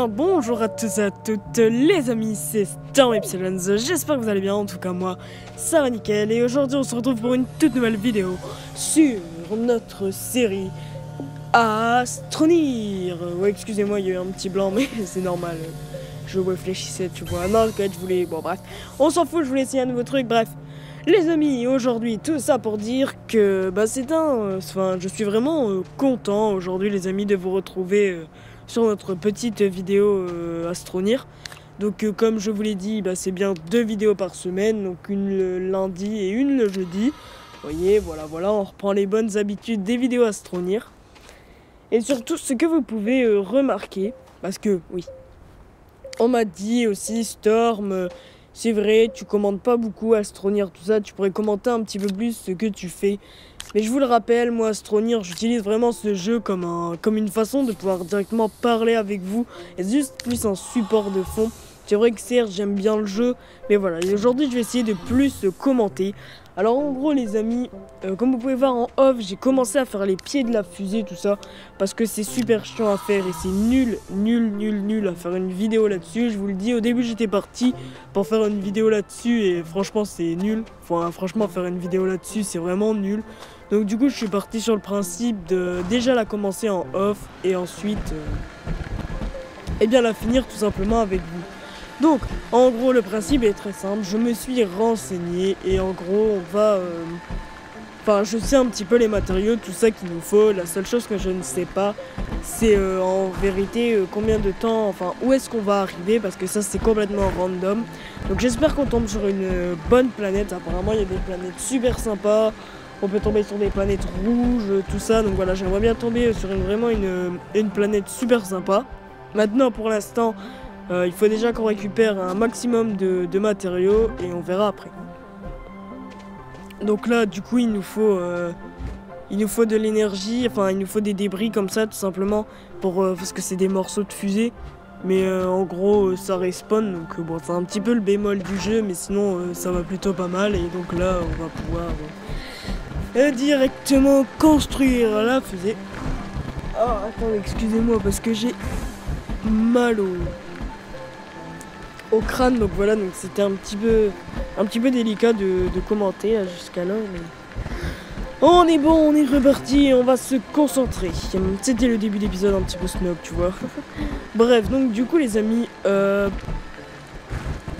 bien, bonjour à tous et à toutes les amis, c'est Storm Epsilon, j'espère que vous allez bien, en tout cas moi, ça va nickel, et aujourd'hui on se retrouve pour une toute nouvelle vidéo sur notre série Astronir. Ouais, excusez-moi, il y a eu un petit blanc, mais c'est normal, je réfléchissais, tu vois, non, ok, je voulais, bon bref, on s'en fout, je voulais essayer un nouveau truc, bref. Les amis, aujourd'hui, tout ça pour dire que, je suis vraiment content aujourd'hui les amis de vous retrouver sur notre petite vidéo Astronir. Donc comme je vous l'ai dit, c'est bien 2 vidéos par semaine, donc une le lundi et une le jeudi. Vous voyez, voilà, on reprend les bonnes habitudes des vidéos Astronir. Et surtout, ce que vous pouvez remarquer, parce que, oui, on m'a dit aussi, Storm, c'est vrai, tu commentes pas beaucoup Astronir, tout ça, tu pourrais commenter un petit peu plus ce que tu fais. Mais je vous le rappelle, moi, Astronir, j'utilise vraiment ce jeu comme une façon de pouvoir directement parler avec vous. Et juste plus un support de fond. C'est vrai que certes, j'aime bien le jeu, mais voilà. Et aujourd'hui, je vais essayer de plus commenter. Alors en gros les amis, comme vous pouvez voir en off, j'ai commencé à faire les pieds de la fusée, tout ça, parce que c'est super chiant à faire et c'est nul à faire une vidéo là-dessus. Je vous le dis, au début j'étais parti pour faire une vidéo là-dessus et franchement c'est nul. Enfin, franchement faire une vidéo là-dessus c'est vraiment nul. Donc du coup je suis parti sur le principe de déjà la commencer en off et ensuite la finir tout simplement avec vous. Donc, en gros, le principe est très simple. Je me suis renseigné et en gros, on va... je sais un petit peu les matériaux, tout ça qu'il nous faut. La seule chose que je ne sais pas, c'est en vérité combien de temps... Enfin, où est-ce qu'on va arriver, parce que ça, c'est complètement random. Donc, j'espère qu'on tombe sur une bonne planète. Apparemment, il y a des planètes super sympas. On peut tomber sur des planètes rouges, tout ça. Donc voilà, j'aimerais bien tomber sur une planète super sympa. Maintenant, pour l'instant... il faut déjà qu'on récupère un maximum de matériaux et on verra après. Donc là, du coup, il nous faut de l'énergie, enfin, il nous faut des débris comme ça, tout simplement, parce que c'est des morceaux de fusée. Mais en gros, ça respawn, donc bon, c'est un petit peu le bémol du jeu, mais sinon, ça va plutôt pas mal. Et donc là, on va pouvoir directement construire la fusée. Ah, attendez, excusez-moi, parce que j'ai mal au crâne, donc voilà, donc c'était un petit peu délicat de commenter jusqu'à là, mais on est bon, on est reparti, on va se concentrer. C'était le début d'épisode un petit peu snob, tu vois. Bref, donc du coup les amis,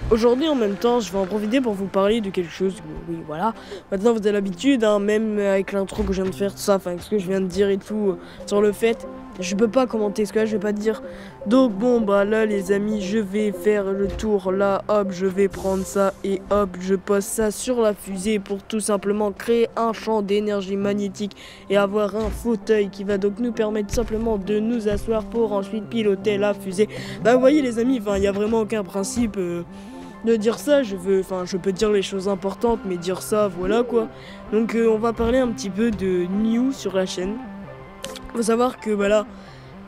aujourd'hui en même temps je vais en profiter pour vous parler de quelque chose. Oui voilà, maintenant vous avez l'habitude, même avec l'intro que je viens de faire, tout ça, enfin ce que je viens de dire et tout, sur le fait, je peux pas commenter ce que là je vais pas dire. Donc bon là les amis, je vais faire le tour là, hop, je vais prendre ça et hop, je pose ça sur la fusée pour tout simplement créer un champ d'énergie magnétique et avoir un fauteuil qui va donc nous permettre simplement de nous asseoir pour ensuite piloter la fusée. Vous voyez les amis, il y a vraiment aucun principe de dire ça, je peux dire les choses importantes, mais dire ça, voilà quoi. Donc on va parler un petit peu de news sur la chaîne. Faut savoir que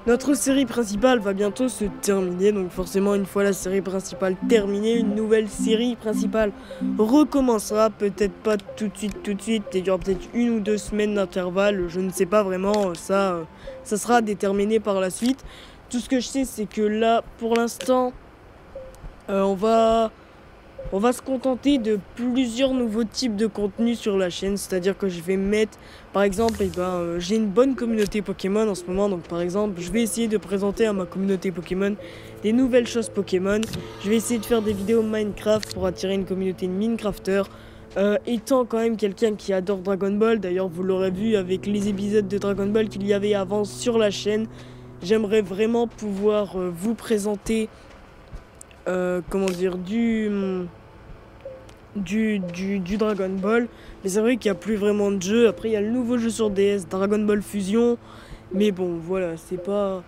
notre série principale va bientôt se terminer, donc forcément une fois la série principale terminée, une nouvelle série principale recommencera, peut-être pas tout de suite, il y aura peut-être 1 ou 2 semaines d'intervalle, je ne sais pas vraiment, ça sera déterminé par la suite. Tout ce que je sais c'est que là, pour l'instant, on va se contenter de plusieurs nouveaux types de contenus sur la chaîne, c'est-à-dire que je vais mettre, par exemple, j'ai une bonne communauté Pokémon en ce moment, donc par exemple, je vais essayer de présenter à ma communauté Pokémon des nouvelles choses Pokémon. Je vais essayer de faire des vidéos Minecraft pour attirer une communauté de Minecrafters. Étant quand même quelqu'un qui adore Dragon Ball, d'ailleurs vous l'aurez vu avec les épisodes de Dragon Ball qu'il y avait avant sur la chaîne, j'aimerais vraiment pouvoir vous présenter du Dragon Ball, mais c'est vrai qu'il n'y a plus vraiment de jeu. Après il y a le nouveau jeu sur DS, Dragon Ball Fusion, mais bon voilà, c'est pas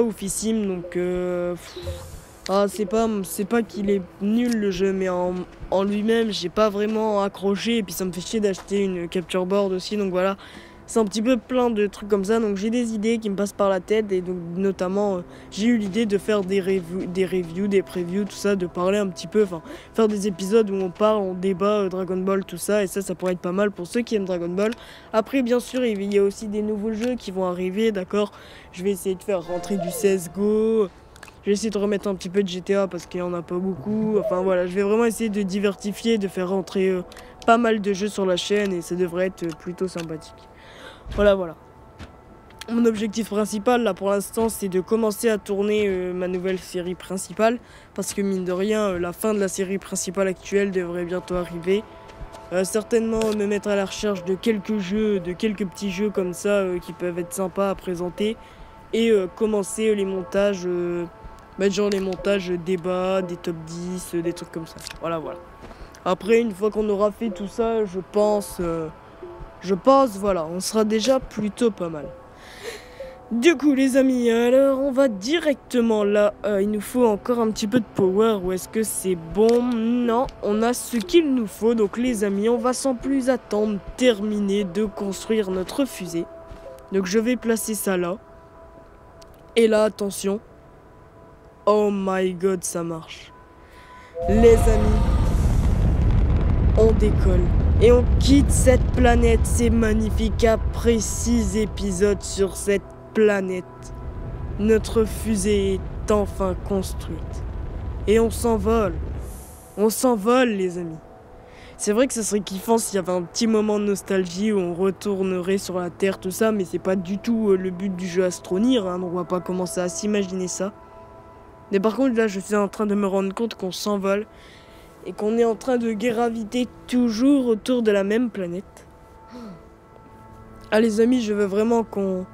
oufissime, donc c'est pas qu'il est nul le jeu, mais en lui-même j'ai pas vraiment accroché, et puis ça me fait chier d'acheter une capture board aussi, donc voilà. C'est un petit peu plein de trucs comme ça, donc j'ai des idées qui me passent par la tête, et donc notamment j'ai eu l'idée de faire des reviews, des previews, tout ça, de parler un petit peu, faire des épisodes où on parle, on débat Dragon Ball, tout ça, et ça pourrait être pas mal pour ceux qui aiment Dragon Ball. Après bien sûr il y a aussi des nouveaux jeux qui vont arriver, d'accord, je vais essayer de faire rentrer du CSGO, Je vais essayer de remettre un petit peu de GTA parce qu'il n'y en a pas beaucoup. Enfin voilà, je vais vraiment essayer de diversifier, de faire rentrer pas mal de jeux sur la chaîne et ça devrait être plutôt sympathique. Voilà. Mon objectif principal là pour l'instant c'est de commencer à tourner ma nouvelle série principale. Parce que mine de rien, la fin de la série principale actuelle devrait bientôt arriver. Certainement me mettre à la recherche de quelques jeux, de quelques petits jeux comme ça qui peuvent être sympas à présenter. Et commencer les montages, genre les montages débats, des top 10, des trucs comme ça. Voilà. Après, une fois qu'on aura fait tout ça, je pense, voilà, on sera déjà plutôt pas mal. Du coup, les amis, alors on va directement là. Il nous faut encore un petit peu de power. Ou est-ce que c'est bon? Non, on a ce qu'il nous faut. Donc, les amis, on va sans plus attendre terminer de construire notre fusée. Donc, je vais placer ça là. Et là, attention. Oh my god, ça marche. Les amis, on décolle. Et on quitte cette planète. C'est magnifique. Après 6 épisodes sur cette planète, notre fusée est enfin construite. Et on s'envole. On s'envole, les amis. C'est vrai que ce serait kiffant s'il y avait un petit moment de nostalgie où on retournerait sur la Terre, tout ça, mais c'est pas du tout le but du jeu Astroneer, hein, on va pas commencer à s'imaginer ça. Mais par contre, là, je suis en train de me rendre compte qu'on s'envole et qu'on est en train de graviter toujours autour de la même planète. Ah, les amis, je veux vraiment qu'on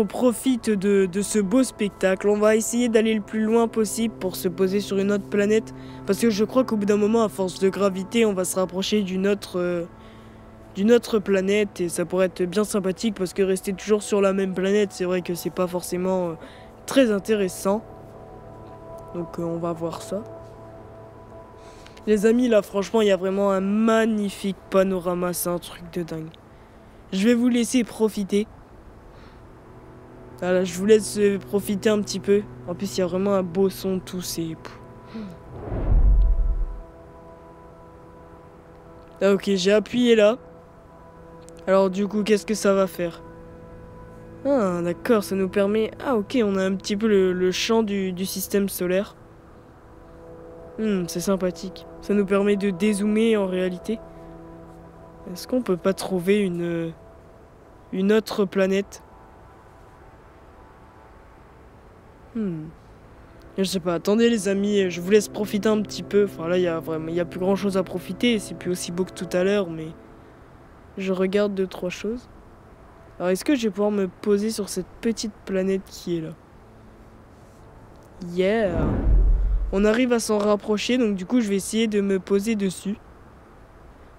profite de ce beau spectacle. On va essayer d'aller le plus loin possible pour se poser sur une autre planète. Parce que je crois qu'au bout d'un moment, à force de gravité, on va se rapprocher d'une autre planète. Et ça pourrait être bien sympathique parce que rester toujours sur la même planète, c'est vrai que c'est pas forcément très intéressant. Donc on va voir ça. Les amis, là franchement, il y a vraiment un magnifique panorama. C'est un truc de dingue. Je vais vous laisser profiter. Voilà, je vous laisse profiter un petit peu. En plus, il y a vraiment un beau son, tout c'est... Ah, ok, j'ai appuyé là. Alors du coup, qu'est-ce que ça va faire? Ah, d'accord, ça nous permet... Ah, ok, on a un petit peu le champ du système solaire. C'est sympathique. Ça nous permet de dézoomer en réalité. Est-ce qu'on peut pas trouver une autre planète? Je sais pas, attendez les amis, je vous laisse profiter un petit peu. Enfin là, il y a plus grand chose à profiter, c'est plus aussi beau que tout à l'heure, mais je regarde 2-3 choses. Alors est-ce que je vais pouvoir me poser sur cette petite planète qui est là? Yeah! On arrive à s'en rapprocher, donc du coup je vais essayer de me poser dessus.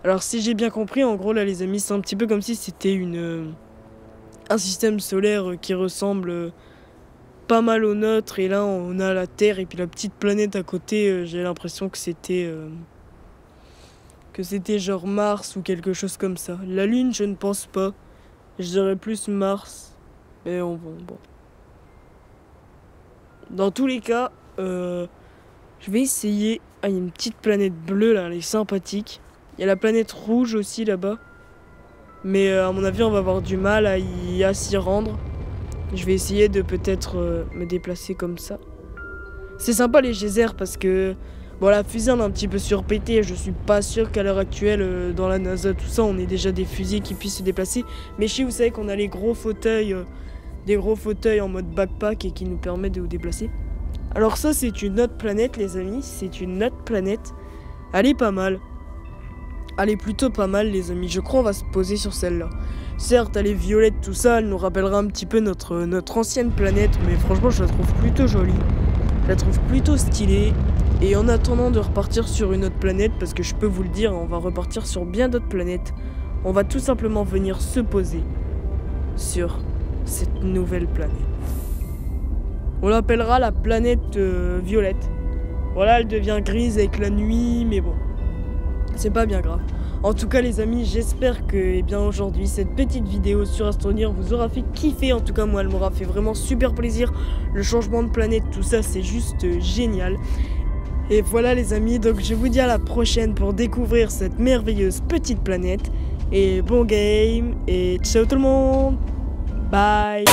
Alors si j'ai bien compris, en gros là les amis, c'est un petit peu comme si c'était un système solaire qui ressemble... pas mal au nôtre, et là on a la Terre et puis la petite planète à côté. J'ai l'impression que c'était genre Mars ou quelque chose comme ça. La Lune, je ne pense pas. Je dirais plus Mars, mais bon. Dans tous les cas, je vais essayer. Ah, il y a une petite planète bleue là, elle est sympathique. Il y a la planète rouge aussi là-bas, mais à mon avis on va avoir du mal à s'y rendre. Je vais essayer de peut-être me déplacer comme ça. C'est sympa les geysers parce que... Bon, la fusée on a un petit peu surpété. Je suis pas sûr qu'à l'heure actuelle, dans la NASA, tout ça, on ait déjà des fusées qui puissent se déplacer. Mais vous savez qu'on a les gros fauteuils, des gros fauteuils en mode backpack et qui nous permettent de nous déplacer. Alors ça, c'est une autre planète, les amis. C'est une autre planète. Elle est pas mal. Elle est plutôt pas mal, les amis. Je crois qu'on va se poser sur celle-là. Certes, elle est violette, tout ça, elle nous rappellera un petit peu notre ancienne planète, mais franchement, je la trouve plutôt jolie. Je la trouve plutôt stylée. Et en attendant de repartir sur une autre planète, parce que je peux vous le dire, on va repartir sur bien d'autres planètes, on va tout simplement venir se poser sur cette nouvelle planète. On l'appellera la planète violette. Voilà, elle devient grise avec la nuit, mais bon, c'est pas bien grave. En tout cas les amis, j'espère que aujourd'hui cette petite vidéo sur Astroneer vous aura fait kiffer. En tout cas moi elle m'aura fait vraiment super plaisir. Le changement de planète, tout ça c'est juste génial. Et voilà les amis, donc je vous dis à la prochaine pour découvrir cette merveilleuse petite planète. Et bon game et ciao tout le monde. Bye.